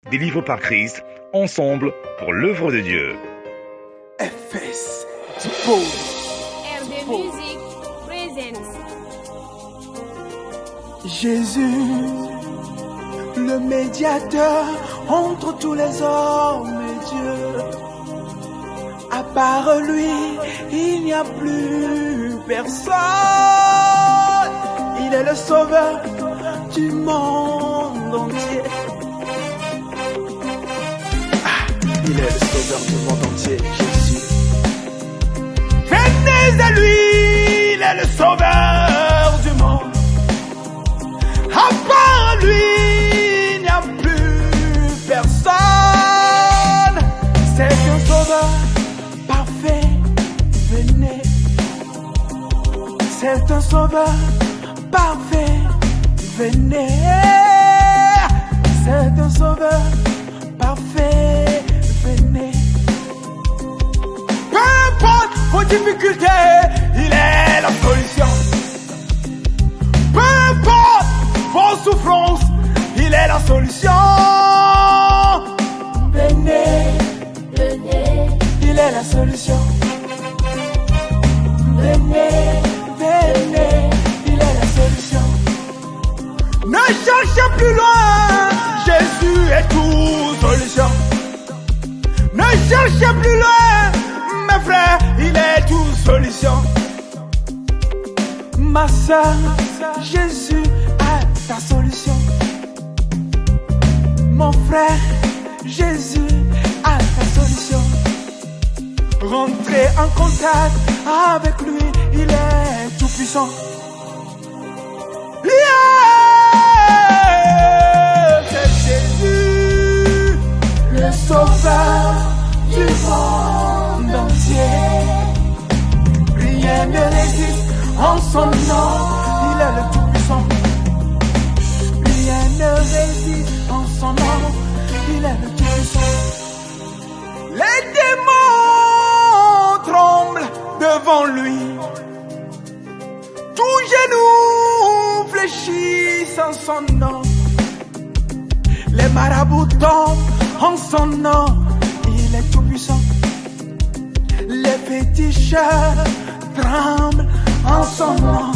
délivrés par Christ, ensemble pour l'œuvre de Dieu. FS du pauvre. RD Music presents Jésus, le médiateur entre tous les hommes et Dieu. À part lui, il n'y a plus personne. Il est le sauveur du monde entier. Il est le sauveur du monde entier, Jésus. Venez à lui, il est le sauveur du monde. À part lui, il n'y a plus personne. C'est un sauveur parfait, venez. C'est un sauveur parfait, venez. C'est un sauveur parfait, venez. Peu importe vos difficultés, il est la solution. Peu importe vos souffrances, il est la solution. Venez, venez, il est la solution. Venez, venez, il est la solution. Ne cherchez plus loin, Jésus est tout solution. Ne cherchez plus loin, mes frères, il est tout solution. Ma soeur, Jésus a ta solution. Mon frère, Jésus a ta solution. Rentrez en contact avec lui, il est tout puissant. C'est Jésus, le sauveur du monde entier. Rien ne résiste en son nom, il est le tout-puissant. Rien ne résiste en son nom, il est le tout-puissant. Les démons tremblent devant lui. Tout genou fléchit en son nom. Les marabouts tombent en son nom, il est tout puissant. Les féticheurs tremblent en son nom,